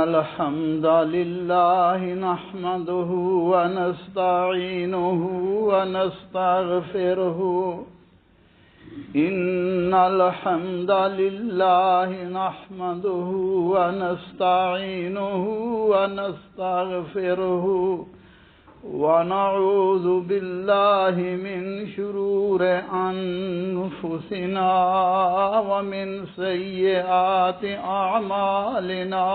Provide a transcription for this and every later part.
الحمد لله نحمده ونستعينه ونستغفره إن الحمد لله نحمده ونستعينه ونستغفره ونعوذ بالله من شرور أنفسنا ومن سيئات أعمالنا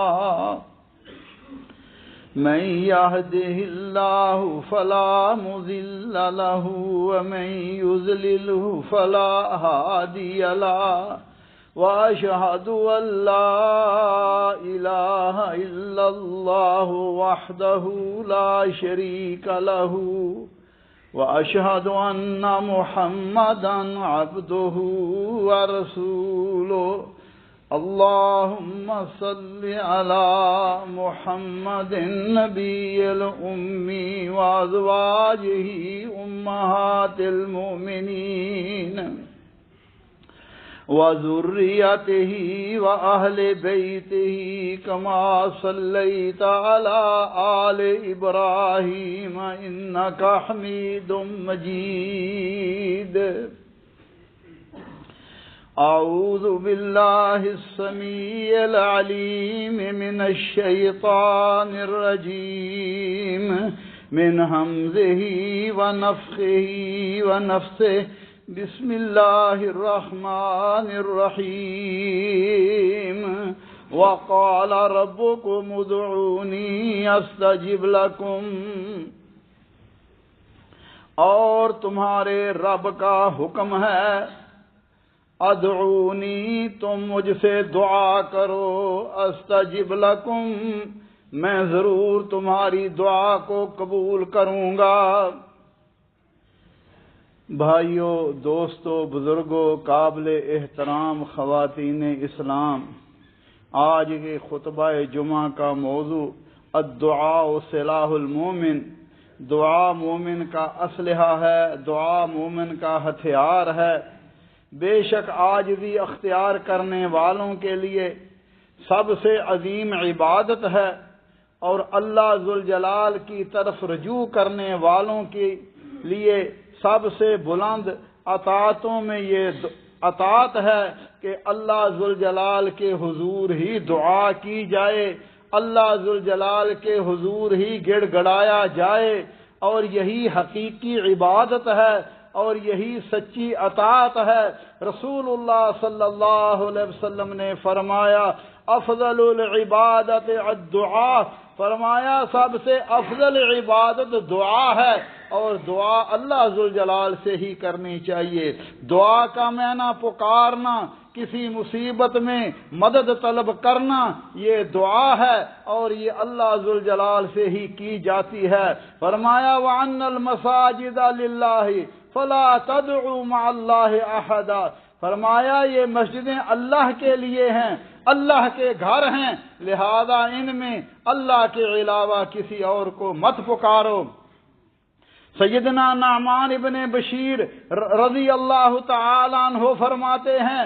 من يهده الله فلا مضل له ومن يضلله فلا هادي له وأشهد أن لا إله إلا الله وحده لا شريك له وأشهد أن محمدا عبده ورسوله اللهم صل على محمد النبي الأمي وأزواجه أمهات المؤمنين وذريته وأهل بيته كما صليت على آل إبراهيم إنك حميد مجيد أعوذ بالله السميع العليم من الشيطان الرجيم من همزه ونفخه ونفثه بسم الله الرحمن الرحيم وقال ربكم ادعوني استجب لكم اور تمہارے رب کا حکم ہے ادعونی تم مجھ سے دعا کرو استجب لکم میں ضرور تمہاری دعا کو قبول کروں گا۔ بھائیو، دوستو، بزرگوں، قابل احترام خواتین اسلام، آج کے خطبہ جمعہ کا موضوع الدعاء سلاح المومن، دعا مومن کا اسلحہ ہے، دعا مومن کا ہتھیار ہے۔ بے شک آج بھی اختیار کرنے والوں کے لیے سب سے عظیم عبادت ہے اور اللہ ذوالجلال کی طرف رجوع کرنے والوں کے لیے سب سے بلند اطاعتوں میں یہ اطاعت ہے کہ اللہ ذوالجلال کے حضور ہی دعا کی جائے، اللہ ذوالجلال کے حضور ہی گڑ گڑایا جائے، اور یہی حقیقی عبادت ہے اور یہی سچی اطاعت ہے۔ رسول اللہ صلی اللہ علیہ وسلم نے فرمایا افضل العبادت الدعاء، فرمایا سب سے افضل عبادت دعا ہے، اور دعا اللہ ذوالجلال سے ہی کرنی چاہیے۔ دعا کا معنی پکارنا، کسی مصیبت میں مدد طلب کرنا، یہ دعا ہے اور یہ اللہ ذوالجلال سے ہی کی جاتی ہے۔ فرمایا وَأَنَّ الْمَسَاجِدَ لِلَّهِ فَلَا تَدْعُوا مَعَ اللَّهِ أَحَدًا، فرمایا یہ مسجدیں اللہ کے لیے ہیں، اللہ کے گھر ہیں، لہذا ان میں اللہ کے علاوہ کسی اور کو مت پکارو۔ سیدنا نعمان ابن بشیر رضی اللہ تعالیٰ عنہ فرماتے ہیں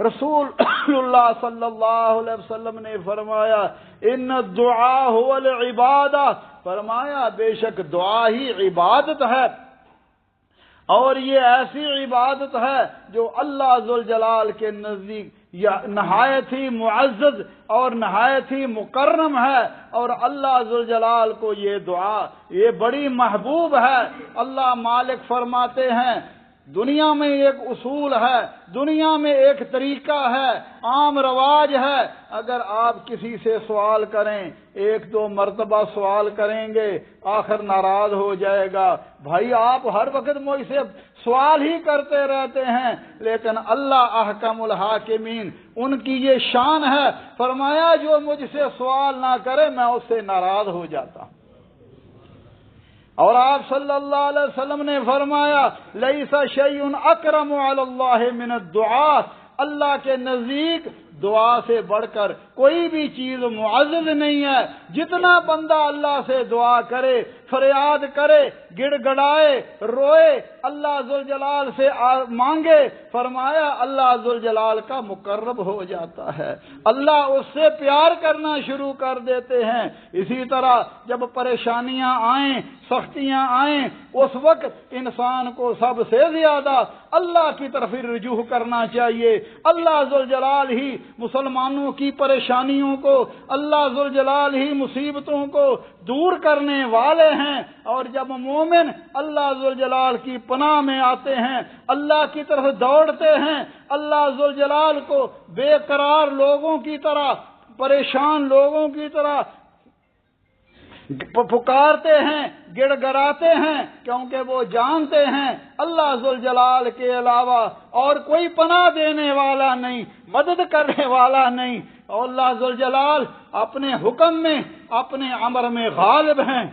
رسول اللہ صلی اللہ علیہ وسلم نے فرمایا ان الدعاء هو العبادہ، فرمایا بے شک دعا ہی عبادت ہے، اور یہ ایسی عبادت ہے جو اللہ ذوالجلال کے نزدیک نہایت ہی معزز اور نہایت ہی مکرم ہے، اور اللہ ذوالجلال کو یہ دعا یہ بڑی محبوب ہے۔ اللہ مالک فرماتے ہیں دنیا میں ایک اصول ہے، دنیا میں ایک طریقہ ہے، عام رواج ہے، اگر آپ کسی سے سوال کریں، ایک دو مرتبہ سوال کریں گے آخر ناراض ہو جائے گا، بھائی آپ ہر وقت مجھ سے سوال ہی کرتے رہتے ہیں، لیکن اللہ احکم الحاکمین ان کی یہ شان ہے، فرمایا جو مجھ سے سوال نہ کرے میں اس سے ناراض ہو جاتا ہوں۔ اور آپ صلی اللہ علیہ وسلم نے فرمایا لیس شیء اکرم علی اللہ من الدعاء، اللہ کے نزدیک دعا سے بڑھ کر کوئی بھی چیز معزز نہیں ہے۔ جتنا بندہ اللہ سے دعا کرے، فریاد کرے، گڑ گڑائے، روئے، اللہ ذوالجلال سے مانگے، فرمایا اللہ ذوالجلال کا مقرب ہو جاتا ہے، اللہ اس سے پیار کرنا شروع کر دیتے ہیں۔ اسی طرح جب پریشانیاں آئیں، سختیاں آئیں، اس وقت انسان کو سب سے زیادہ اللہ کی طرف رجوع کرنا چاہیے۔ اللہ ذوالجلال ہی مسلمانوں کی پریشانیوں کو، اللہ ذوالجلال ہی مصیبتوں کو دور کرنے والے ہیں، اور جب مومن اللہ ذوالجلال کی پناہ میں آتے ہیں، اللہ کی طرف دوڑتے ہیں، اللہ ذوالجلال کو بے قرار لوگوں کی طرح، پریشان لوگوں کی طرح پکارتے ہیں، گڑ گڑاتے ہیں، کیونکہ وہ جانتے ہیں اللہ ذوالجلال کے علاوہ اور کوئی پناہ دینے والا نہیں، مدد کرنے والا نہیں، اور اللہ ذوالجلال اپنے حکم میں، اپنے امر میں غالب ہیں۔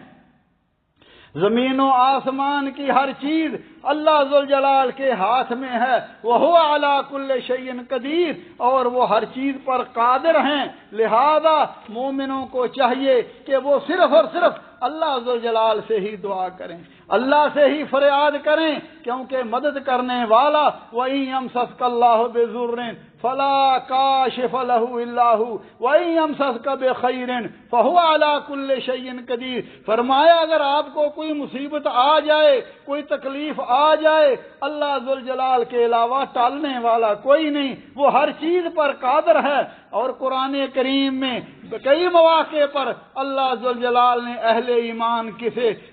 زمین و آسمان کی ہر چیز اللہ ذوالجلال کے ہاتھ میں ہے، وَهُوَ عَلَى كُلِّ شَيْءٍ قَدِيرٌ، اور وہ ہر چیز پر قادر ہیں۔ لہذا مومنوں کو چاہیے کہ وہ صرف اور صرف اللہ ذوالجلال سے ہی دعا کریں، اللہ سے ہی فریاد کریں، کیونکہ مدد کرنے والا وَإِن يَمْسَسْكَ اللَّهُ بِضُرٍّ فَلَا كَاشِفَ لَهُ إِلَّا هُوَ وَإِن يَمْسَسْكَ بِخَيْرٍ فَهُوَ عَلَى كُلِّ شَيْءٍ قَدِيرٌ۔ فرمایا اگر آپ کو کوئی مصیبت آ جائے، کوئی تکلیف آ جائے، اللہ ذوالجلال کے علاوہ ٹالنے والا کوئی نہیں، وہ ہر چیز پر قادر ہے۔ اور قرآن کریم میں کئی مواقع پر اللہ ذوالجلال نے اہل ایمان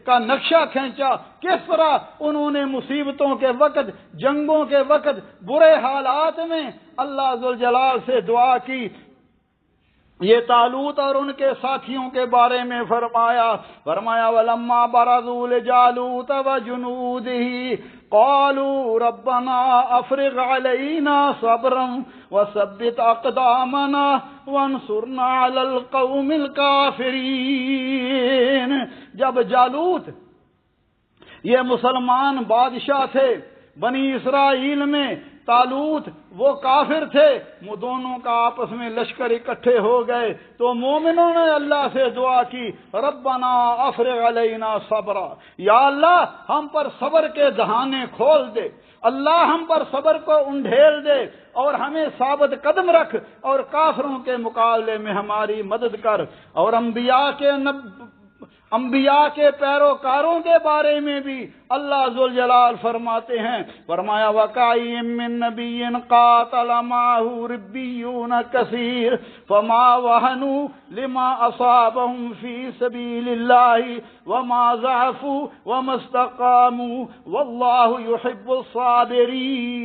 کا نقشہ کھینچا، کس طرح انہوں نے مصیبتوں کے وقت، جنگوں کے وقت، برے حالات میں اللہ ذوالجلال سے دعا کی۔ یہ طالوت اور ان کے ساتھیوں کے بارے میں فرمایا وَلَمَّا بَرَزُوا لِجَالُوتَ وَجُنُودِهِ قَالُوا رَبَّنَا أَفْرِغْ عَلَيْنَا صَبْرًا وَثَبِّتْ أَقْدَامَنَا وَانصُرْنَا عَلَى الْقَوْمِ الْكَافِرِينَ۔ جب جالوت، یہ مسلمان بادشاہ تھے بنی اسرائیل میں، طالوت وہ کافر تھے، وہ دونوں کا آپس میں لشکر اکٹھے ہو گئے، تو مومنوں نے اللہ سے دعا کی، ربنا افرغ علینا صبرا، یا اللہ ہم پر صبر کے دہانے کھول دے، اللہ ہم پر صبر کو انڈھیل دے اور ہمیں ثابت قدم رکھ، اور کافروں کے مقابلے میں ہماری مدد کر۔ اور انبیاء کے پیروکاروں کے بارے میں بھی اللہ ذوالجلال فرماتے ہیں، فرمایا وَكَأَيٍّ مِّن نَّبِيٍّ قَاتَلَ مَعَهُ رِبِّيُّونَ كَثِيرٌ فَمَا وَهَنُوا لِمَا أَصَابَهُمْ فِي سَبِيلِ اللَّهِ وَمَا ضَعُفُوا وَمَا اسْتَقَامُوا وَاللَّهُ يُحِبُّ الصَّابِرِينَ۔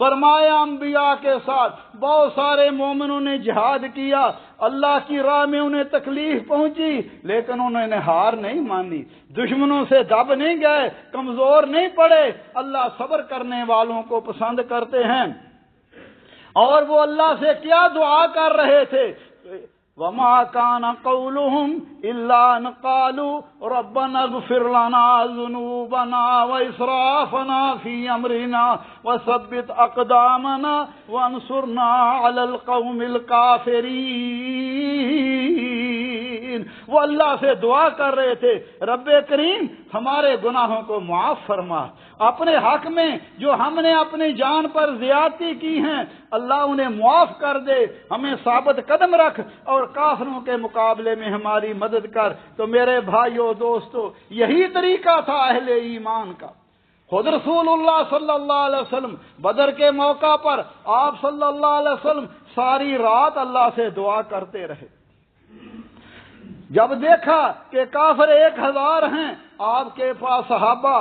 فرمایا انبیاء کے ساتھ بہت سارے مومنوں نے جہاد کیا، اللہ کی راہ میں انہیں تکلیف پہنچی، لیکن انہوں نے ہار نہیں مانی، دشمنوں سے دب نہیں گئے، کمزور نہیں پڑے، اللہ صبر کرنے والوں کو پسند کرتے ہیں۔ اور وہ اللہ سے کیا دعا کر رہے تھے، وَمَا كَانَ قَوْلُهُمْ إِلَّا أَنْ قَالُوا رَبَّنَا اغْفِرْ لَنَا ذُنُوبَنَا وَإِسْرَافَنَا فِي أَمْرِنَا وَثَبِّتْ أَقْدَامَنَا وَانصُرْنَا عَلَى الْقَوْمِ الْكَافِرِينَ۔ وہ اللہ سے دعا کر رہے تھے، رب کریم ہمارے گناہوں کو معاف فرما، اپنے حق میں جو ہم نے اپنی جان پر زیادتی کی ہیں اللہ انہیں معاف کر دے، ہمیں ثابت قدم رکھ اور کافروں کے مقابلے میں ہماری مدد کر۔ تو میرے بھائیو دوستو، یہی طریقہ تھا اہل ایمان کا۔ خود رسول اللہ صلی اللہ علیہ وسلم بدر کے موقع پر آپ صلی اللہ علیہ وسلم ساری رات اللہ سے دعا کرتے رہے۔ جب دیکھا کہ کافر 1000 ہیں، آپ کے پاس صحابہ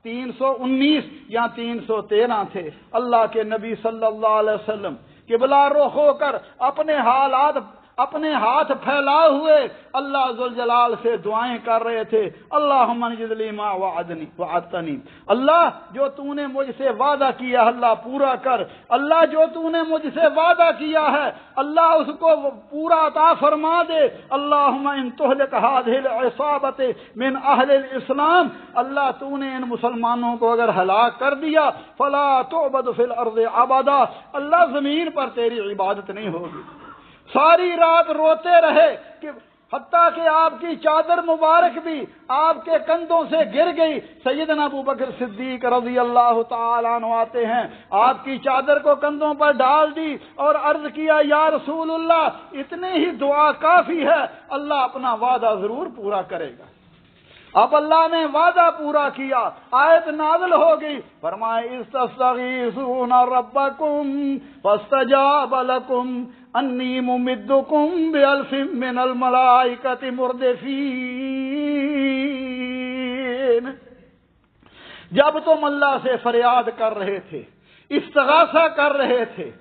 319 یا 313 تھے، اللہ کے نبی صلی اللہ علیہ وسلم قبلہ رخ ہو کر اپنے حالات اپنے ہاتھ پھیلائے ہوئے اللہ ذوالجلال سے دعائیں کر رہے تھے، اللہم انجز لی ما وعدتنی، اللہ جو تو نے مجھ سے وعدہ کیا اللہ پورا کر، اللہ جو تو نے مجھ سے وعدہ کیا ہے اللہ اس کو پورا عطا فرما دے، اللہم ان تہلک ہذہ العصابۃ من اہل الاسلام، اللہ تو نے ان مسلمانوں کو اگر ہلاک کر دیا فلا تعبد فی الارض ابدا، اللہ زمین پر تیری عبادت نہیں ہوگی۔ ساری رات روتے رہے کہ حتیٰ کہ آپ کی چادر مبارک بھی آپ کے کندھوں سے گر گئی۔ سیدنا ابوبکر صدیق رضی اللہ تعالیٰ عنہ آتے ہیں، آپ کی چادر کو کندھوں پر ڈال دی اور عرض کیا یا رسول اللہ اتنی ہی دعا کافی ہے، اللہ اپنا وعدہ ضرور پورا کرے گا۔ اب اللہ نے وعدہ پورا کیا، آیت نازل ہو گئی، فرمائے استغیثون ربکم فاستجاب لکم انی ممدکم بالف من الملائکۃ مردفین۔ جب تم اللہ سے فریاد کر رہے تھے، استغاثہ کر رہے تھے،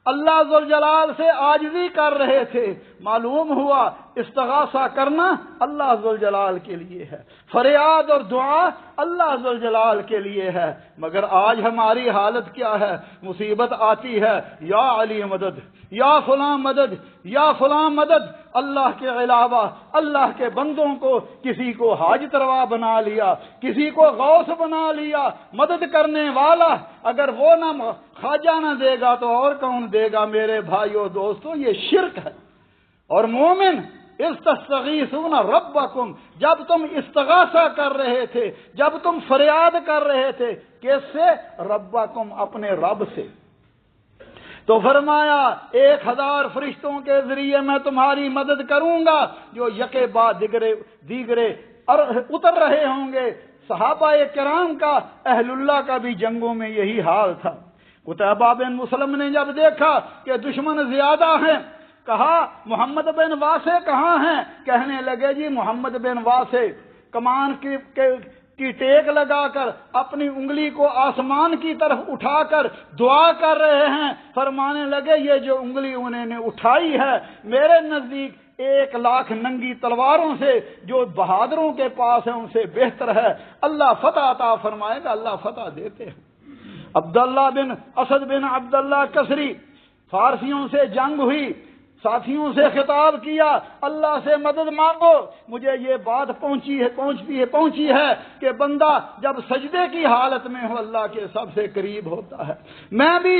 اللہ ذوالجلال سے عاجزی کر رہے تھے، معلوم ہوا استغاثہ کرنا اللہ ذوالجلال کے لیے ہے، فریاد اور دعا اللہ ذوالجلال کے لیے ہے۔ مگر آج ہماری حالت کیا ہے؟ مصیبت آتی ہے یا علی مدد، یا فلاں مدد، یا فلاں مدد، اللہ کے علاوہ اللہ کے بندوں کو کسی کو حاجت روا بنا لیا، کسی کو غوث بنا لیا، مدد کرنے والا، اگر وہ نہ خواجہ نہ دے گا تو اور کون دے گا؟ میرے بھائیو دوستو یہ شرک ہے۔ اور مومن استغیثون ربکم، جب تم استغاثہ کر رہے تھے، جب تم فریاد کر رہے تھے، کس سے؟ ربکم، اپنے رب سے، تو فرمایا 1000 فرشتوں کے ذریعے میں تمہاری مدد کروں گا جو یکے بعد دیگرے اتر رہے ہوں گے۔ صحابہ کرام کا، اہل اللہ کا بھی جنگوں میں یہی حال تھا۔ قتیبہ بن مسلم نے جب دیکھا کہ دشمن زیادہ ہیں، کہا محمد بن واسع کہاں ہیں؟ کہنے لگے جی محمد بن واسع کمان کی ٹیک لگا کر اپنی انگلی کو آسمان کی طرف اٹھا کر دعا کر رہے ہیں۔ فرمانے لگے یہ جو انگلی انہوں نے اٹھائی ہے میرے نزدیک 1,00,000 ننگی تلواروں سے جو بہادروں کے پاس ہے ان سے بہتر ہے، اللہ فتح عطا فرمائے گا، اللہ فتح دیتے ہیں۔ عبداللہ بن اسد بن عبداللہ کسری، فارسیوں سے جنگ ہوئی، ساتھیوں سے خطاب کیا اللہ سے مدد مانگو، مجھے یہ بات پہنچی ہے کہ بندہ جب سجدے کی حالت میں ہو اللہ کے سب سے قریب ہوتا ہے۔ میں بھی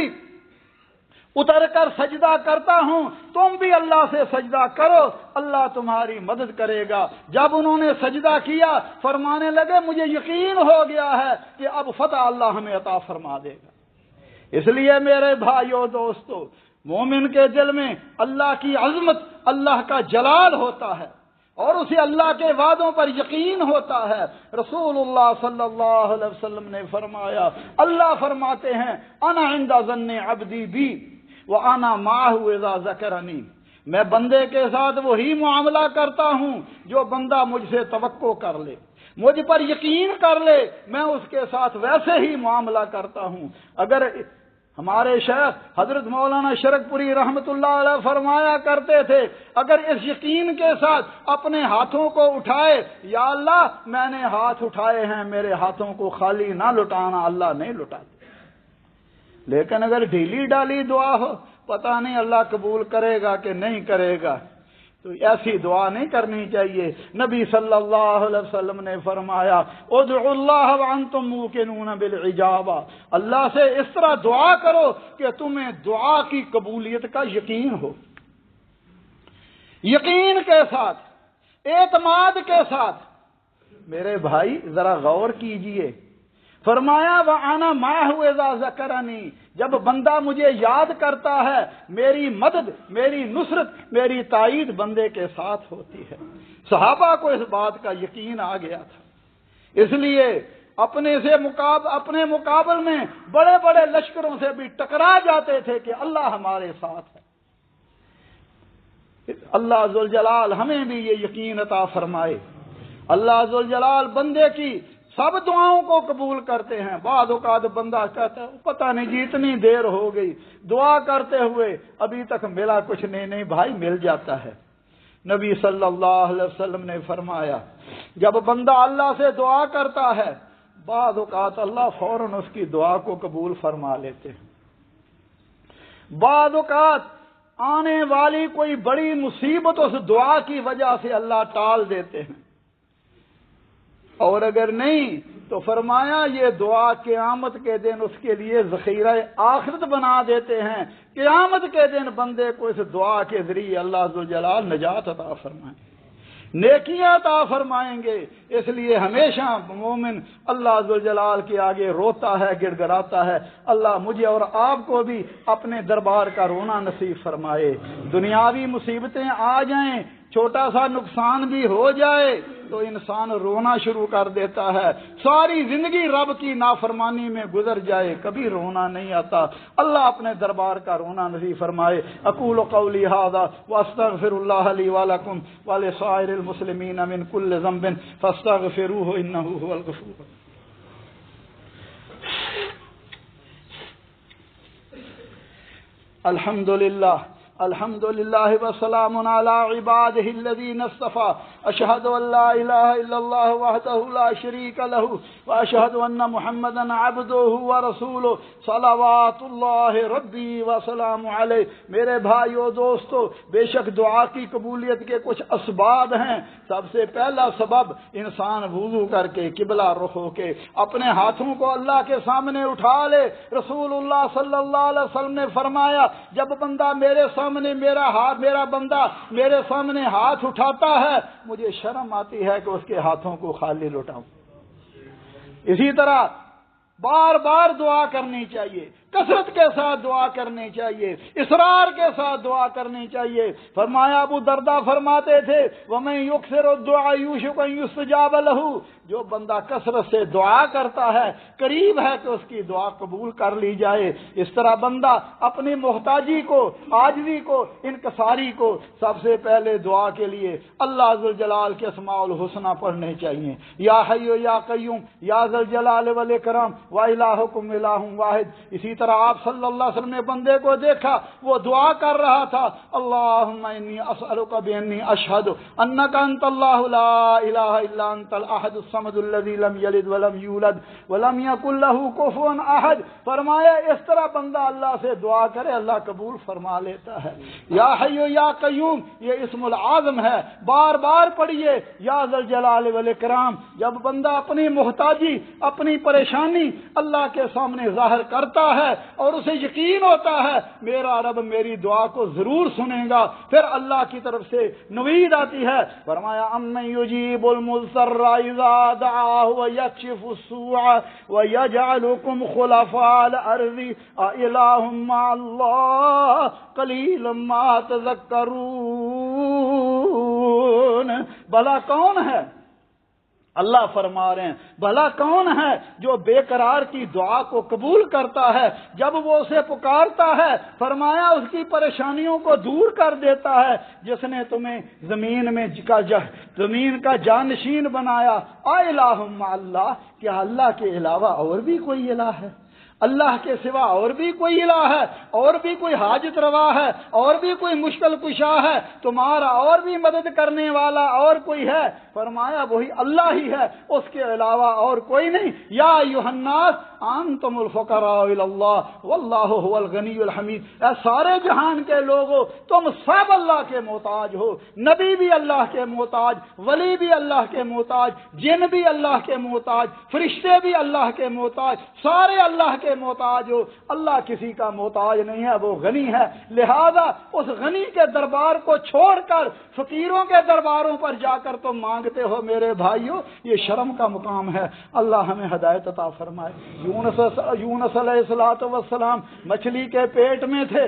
اتر کر سجدہ کرتا ہوں، تم بھی اللہ سے سجدہ کرو، اللہ تمہاری مدد کرے گا۔ جب انہوں نے سجدہ کیا فرمانے لگے مجھے یقین ہو گیا ہے کہ اب فتح اللہ ہمیں عطا فرما دے گا۔ اس لیے میرے بھائیو دوستو، مومن کے دل میں اللہ کی عظمت، اللہ کا جلال ہوتا ہے اور اسے اللہ کے وعدوں پر یقین ہوتا ہے۔ رسول اللہ صلی اللہ علیہ وسلم نے فرمایا، اللہ فرماتے ہیں انا عند ظن عبدی بی وانا معه اذا ذکرنی، میں بندے کے ساتھ وہی معاملہ کرتا ہوں جو بندہ مجھ سے توقع کر لے، مجھ پر یقین کر لے، میں اس کے ساتھ ویسے ہی معاملہ کرتا ہوں۔ اگر ہمارے شیخ حضرت مولانا شرک پوری رحمت اللہ علیہ فرمایا کرتے تھے، اگر اس یقین کے ساتھ اپنے ہاتھوں کو اٹھائے، یا اللہ میں نے ہاتھ اٹھائے ہیں، میرے ہاتھوں کو خالی نہ لٹانا، اللہ نہیں لٹاتے۔ لیکن اگر ڈھیلی ڈالی دعا ہو، پتہ نہیں اللہ قبول کرے گا کہ نہیں کرے گا، تو ایسی دعا نہیں کرنی چاہیے۔ نبی صلی اللہ علیہ وسلم نے فرمایا ادعوا اللہ وانتم موقنون بالعجابہ، اللہ سے اس طرح دعا کرو کہ تمہیں دعا کی قبولیت کا یقین ہو، یقین کے ساتھ، اعتماد کے ساتھ۔ میرے بھائی ذرا غور کیجئے، فرمایا وَأَنَا مَعَهُ إِذَا ذَكَرَنِي، جب بندہ مجھے یاد کرتا ہے میری مدد، میری نصرت، میری تائید بندے کے ساتھ ہوتی ہے۔ صحابہ کو اس بات کا یقین آ گیا تھا، اس لیے اپنے مقابل میں بڑے بڑے لشکروں سے بھی ٹکرا جاتے تھے کہ اللہ ہمارے ساتھ ہے۔ اللہ ذوالجلال ہمیں بھی یہ یقین عطا فرمائے۔ اللہ ذوالجلال بندے کی سب دعاؤں کو قبول کرتے ہیں۔ بعض اوقات بندہ کہتا ہے پتہ نہیں جی اتنی دیر ہو گئی دعا کرتے ہوئے ابھی تک ملا کچھ نہیں بھائی مل جاتا ہے۔ نبی صلی اللہ علیہ وسلم نے فرمایا جب بندہ اللہ سے دعا کرتا ہے بعض اوقات اللہ فوراً اس کی دعا کو قبول فرما لیتے ہیں۔ بعض اوقات آنے والی کوئی بڑی مصیبت اس دعا کی وجہ سے اللہ ٹال دیتے ہیں، اور اگر نہیں تو فرمایا یہ دعا قیامت کے دن اس کے لیے ذخیرہ آخرت بنا دیتے ہیں۔ قیامت کے دن بندے کو اس دعا کے ذریعے اللہ ذوالجلال نجات عطا فرمائیں، نیکیاں عطا فرمائیں گے۔ اس لیے ہمیشہ مومن اللہ ذوالجلال کے آگے روتا ہے، گڑ گڑاتا ہے، اللہ مجھے اور آپ کو بھی اپنے دربار کا رونا نصیب فرمائے۔ دنیاوی مصیبتیں آ جائیں، چھوٹا سا نقصان بھی ہو جائے تو انسان رونا شروع کر دیتا ہے، ساری زندگی رب کی نافرمانی میں گزر جائے کبھی رونا نہیں آتا۔ اللہ اپنے دربار کا رونا نصیب فرمائے۔ اقول قولی ھذا واستغفر اللہ لی ولکم ولسائر المسلمین من کل ذنب فاستغفروہ انہ ھو الغفور الرحیم۔ الحمد للہ وسلام علی عبادہ الذین اصطفى اشہد ان لا الہ الا اللہ وحدہ لا شریک لہ واشہد ان محمدا عبدہ ورسولہ صلوات اللہ ربی وسلام علیہ۔ میرے بھائیو دوستو، بے شک دعا کی قبولیت کے کچھ اسباب ہیں۔ سب سے پہلا سبب انسان وضو کر کے قبلہ رخ ہو کے اپنے ہاتھوں کو اللہ کے سامنے اٹھا لے۔ رسول اللہ صلی اللہ علیہ وسلم نے فرمایا جب بندہ میرا بندہ میرے سامنے ہاتھ اٹھاتا ہے مجھے شرم آتی ہے کہ اس کے ہاتھوں کو خالی لوٹاؤں۔ اسی طرح بار بار دعا کرنی چاہیے، کثرت کے ساتھ دعا کرنی چاہیے، اصرار کے ساتھ دعا کرنی چاہیے۔ فرمایا ابو درداء فرماتے تھے وَمَن يُكْثِرُ الدُّعَاءَ يُوشِكُ أَن يُسْتَجَابَ لَهُ، جو بندہ کثرت سے دعا کرتا ہے قریب ہے کہ اس کی دعا قبول کر لی جائے۔ اس طرح بندہ اپنی محتاجی کو، عاجزی کو، انکساری کو سب سے پہلے دعا کے لیے اللہ ذوالجلال کے اسماء الحسنی پڑھنے چاہیے، یا حی یا قیوم یا ذوالجلال والاکرام وإلہکم الہ واحد۔ اسی طرح آپ صلی اللہ علیہ وسلم نے بندے کو دیکھا وہ دعا کر رہا تھا اللہم انی اسألک بانی اشہد انک انت اللہ لا الہ الا انت الاحد الصمد الذی لم یلد ولم یولد ولم یکن لہ کفوا احد۔ فرمایا اس طرح بندہ اللہ سے دعا کرے اللہ قبول فرما لیتا ہے۔ یا حی یا قیوم یہ اسم العظم ہے، بار بار پڑھیے یا ذوالجلال والاکرام۔ جب بندہ اپنی محتاجی، اپنی پریشانی اللہ کے سامنے ظاہر کرتا ہے اور اسے یقین ہوتا ہے میرا رب میری دعا کو ضرور سنے گا، پھر اللہ کی طرف سے نوید آتی ہے۔ فرمایا امن یجیب المضطر اذا دعاہ ویکشف السوء ویجعلکم خلفاء الارض االہ مع اللہ قلیلا ما تذکرون۔ بھلا کون ہے، اللہ فرما رہے ہیں بھلا کون ہے جو بے قرار کی دعا کو قبول کرتا ہے جب وہ اسے پکارتا ہے؟ فرمایا اس کی پریشانیوں کو دور کر دیتا ہے جس نے تمہیں زمین کا جانشین بنایا۔ الہ مع اللہ، کیا اللہ کے علاوہ اور بھی کوئی الہ ہے؟ اللہ کے سوا اور بھی کوئی الہ ہے، اور بھی کوئی حاجت روا ہے، اور بھی کوئی مشکل کشا ہے، تمہارا اور بھی مدد کرنے والا اور کوئی ہے؟ فرمایا وہی اللہ ہی ہے، اس کے علاوہ اور کوئی نہیں۔ یا ایھا الناس انتم الفقراء الی اللہ واللہ هو الغنی الحمید۔ اے سارے جہان کے لوگوں تم سب اللہ کے محتاج ہو، نبی بھی اللہ کے محتاج، ولی بھی اللہ کے محتاج، جن بھی اللہ کے محتاج، فرشتے بھی اللہ کے محتاج، سارے اللہ کے محتاج ہو۔ اللہ کسی کا محتاج نہیں ہے، وہ غنی ہے، لہذا اس غنی کے دربار کو چھوڑ کر فقیروں کے درباروں پر جا کر تم مانگتے ہو میرے بھائیوں، یہ شرم کا مقام ہے۔ اللہ ہمیں ہدایت عطا فرمائے۔ یونس علیہ السلام مچھلی کے پیٹ میں تھے،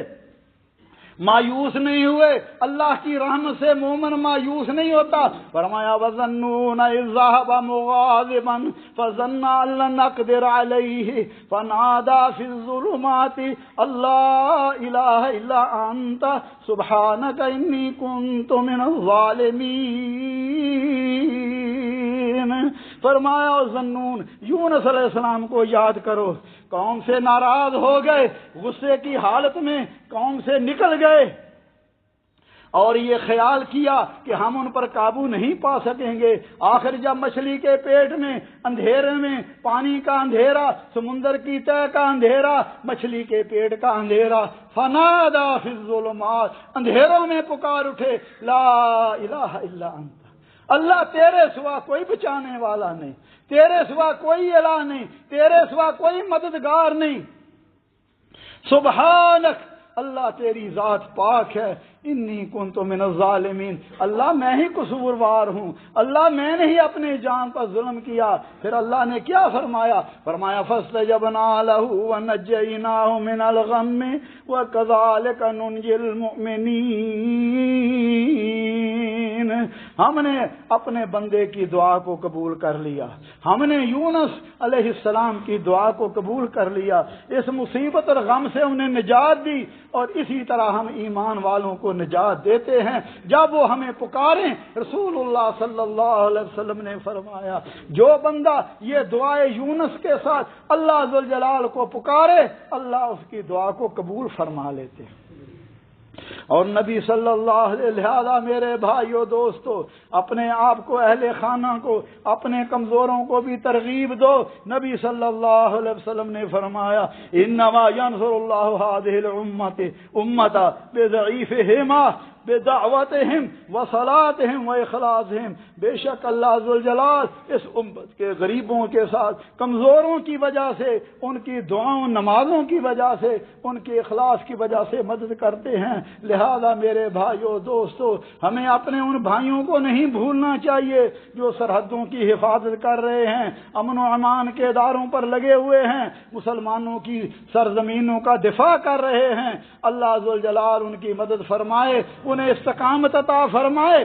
مایوس نہیں ہوئے، اللہ کی رحمت سے مومن مایوس نہیں ہوتا۔ فرمایا وَظَنُّونَ إِذْ ذَهَبَ مُغَاضِبًا فَظَنَّ أَن لَّن نَّقْدِرَ عَلَيْهِ فَنَادَىٰ فِي الظُّلُمَاتِ أَن لَّا إِلَٰهَ إِلَّا أَنتَ سُبْحَانَكَ إِنِّي كُنتُ مِنَ الظَّالِمِينَ۔ فرمایا اور ذنون یونس علیہ السلام کو یاد کرو، قوم سے ناراض ہو گئے، غصے کی حالت میں قوم سے نکل گئے اور یہ خیال کیا کہ ہم ان پر قابو نہیں پا سکیں گے۔ آخر جب مچھلی کے پیٹ میں اندھیرے میں، پانی کا اندھیرا، سمندر کی تہہ کا اندھیرا، مچھلی کے پیٹ کا اندھیرا، فنادا فی الظلمات، اندھیروں میں پکار اٹھے، لا الہ الا انت، اللہ تیرے سوا کوئی بچانے والا نہیں، تیرے سوا کوئی الہ نہیں، تیرے سوا کوئی مددگار نہیں، سبحانک، اللہ تیری ذات پاک ہے، انی کنت من الظالمین، اللہ میں ہی قصوروار ہوں، اللہ میں نے ہی اپنے جان پر ظلم کیا۔ پھر اللہ نے کیا فرمایا؟ فرمایا فاستجبنا له ونجیناه من الغم وکذالک ننجی المؤمنین، ہم نے اپنے بندے کی دعا کو قبول کر لیا، ہم نے یونس علیہ السلام کی دعا کو قبول کر لیا، اس مصیبت اور غم سے انہیں نجات دی، اور اسی طرح ہم ایمان والوں کو نجات دیتے ہیں جب وہ ہمیں پکاریں۔ رسول اللہ صلی اللہ علیہ وسلم نے فرمایا جو بندہ یہ دعائے یونس کے ساتھ اللہ ذوالجلال کو پکارے، اللہ اس کی دعا کو قبول فرما لیتے ہیں۔ اور نبی صلی اللہ علیہ، لہذا میرے بھائیو دوستو، اپنے آپ کو، اہل خانہ کو، اپنے کمزوروں کو بھی ترغیب دو۔ نبی صلی اللہ علیہ وسلم نے فرمایا انما ینصر اللہ هذه الامت بضعیفہما بدعوتہم وصلاتہم واخلاصہم، بے شک اللہ ذوالجلال اس امت کے غریبوں کے ساتھ، کمزوروں کی وجہ سے، ان کی دعاؤں نمازوں کی وجہ سے، ان کے اخلاص کی وجہ سے مدد کرتے ہیں۔ لہذا میرے بھائیوں دوستو، ہمیں اپنے ان بھائیوں کو نہیں بھولنا چاہیے جو سرحدوں کی حفاظت کر رہے ہیں، امن و امان کے اداروں پر لگے ہوئے ہیں، مسلمانوں کی سرزمینوں کا دفاع کر رہے ہیں۔ اللہ ذوالجلال ان کی مدد فرمائے، انہیں استقامت عطا فرمائے۔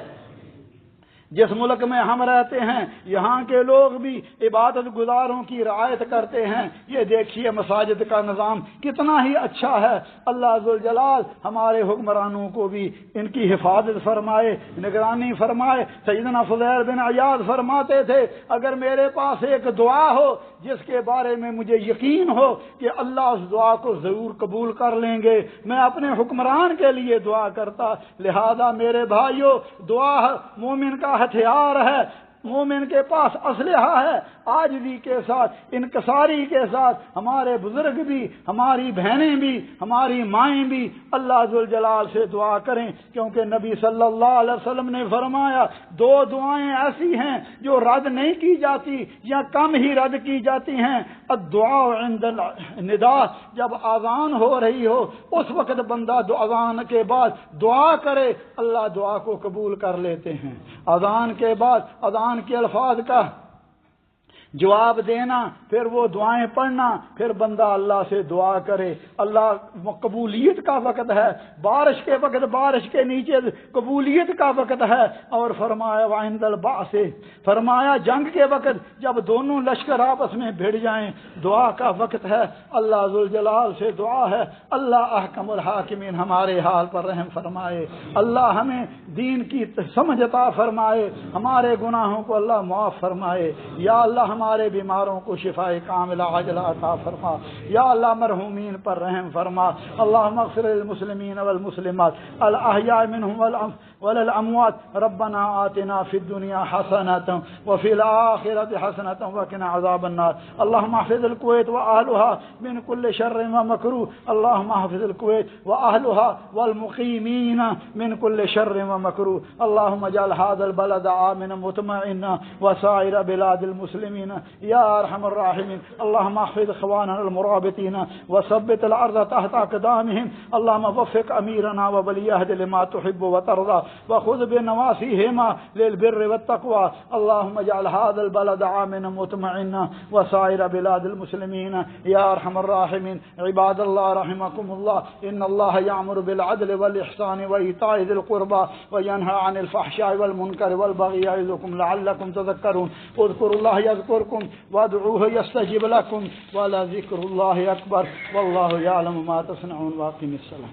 جس ملک میں ہم رہتے ہیں یہاں کے لوگ بھی عبادت گزاروں کی رعایت کرتے ہیں۔ یہ دیکھیے مساجد کا نظام کتنا ہی اچھا ہے۔ اللہ ذوالجلال ہمارے حکمرانوں کو بھی ان کی حفاظت فرمائے، نگرانی فرمائے۔ سیدنا فضیل بن عیاض فرماتے تھے اگر میرے پاس ایک دعا ہو جس کے بارے میں مجھے یقین ہو کہ اللہ اس دعا کو ضرور قبول کر لیں گے، میں اپنے حکمران کے لیے دعا کرتا۔ لہذا میرے بھائیوں، دعا مومن کا ہتھیار ہے، مومن کے پاس اسلحہ ہے۔ عاجزی کے ساتھ، انکساری کے ساتھ ہمارے بزرگ بھی، ہماری بہنیں بھی، ہماری مائیں بھی اللہ ذوالجلال سے دعا کریں، کیونکہ نبی صلی اللہ علیہ وسلم نے فرمایا دو دعائیں ایسی ہیں جو رد نہیں کی جاتی یا کم ہی رد کی جاتی ہیں۔ الدعاء عند النداء، جب اذان ہو رہی ہو اس وقت بندہ اذان کے بعد دعا کرے، اللہ دعا کو قبول کر لیتے ہیں۔ اذان کے بعد اذان کے الفاظ کا جواب دینا، پھر وہ دعائیں پڑھنا، پھر بندہ اللہ سے دعا کرے۔ اللہ قبولیت کا وقت ہے، بارش کے وقت بارش کے نیچے قبولیت کا وقت ہے۔ اور فرمایا وعند البعث، فرمایا جنگ کے وقت جب دونوں لشکر آپس میں بھڑ جائیں دعا کا وقت ہے۔ اللہ ذوالجلال سے دعا ہے اللہ احکم الحاکمین ہمارے حال پر رحم فرمائے، اللہ ہمیں دین کی سمجھ عطا فرمائے، ہمارے گناہوں کو اللہ معاف فرمائے۔ یا اللہ ہمارے بیماروں کو شفائے کاملہ عاجلہ عطا فرما، یا اللہ مرحومین پر رحم فرما۔ اللہم اغفر للمسلمین والمسلمات الاحیاء منہم وللاموات، ربنا آتنا فی الدنیا حسنۃ وفی الآخرۃ حسنۃ وقنا عذاب النار۔ اللہم احفظ الکویت واہلها من کل شر ومکروہ، اللہم احفظ الکویت واہلها والمقیمین من کل شر ومکروہ، اللہم اجعل هذا البلد آمنا مطمئنا وسائر بلاد المسلمین یا ارحم الراحمین۔ اللہم احفظ اخواننا المرابطین وثبت الارض تحت اقدامہم، اللہم وفق امیرنا وولی عہد لما تحب وترضى وخذ بنواسیہما للبر والتقوى، اللہم اجعل هذا البلد آمنا مطمئنا وسائر بلاد المسلمین یا ارحم الراحمین۔ عباد اللہ رحمکم اللہ، ان اللہ یأمر بالعدل والإحسان وإیتاء ذی القربى وینہی عن الفحشاء والمنکر والبغی یعظکم لعلکم تذکرون۔ اذکروا اللہ یذکرکم وادعوہ یستجب لکم ولذکر اللہ اکبر واللہ یعلم ما تصنعون۔ واقم الصلاۃ۔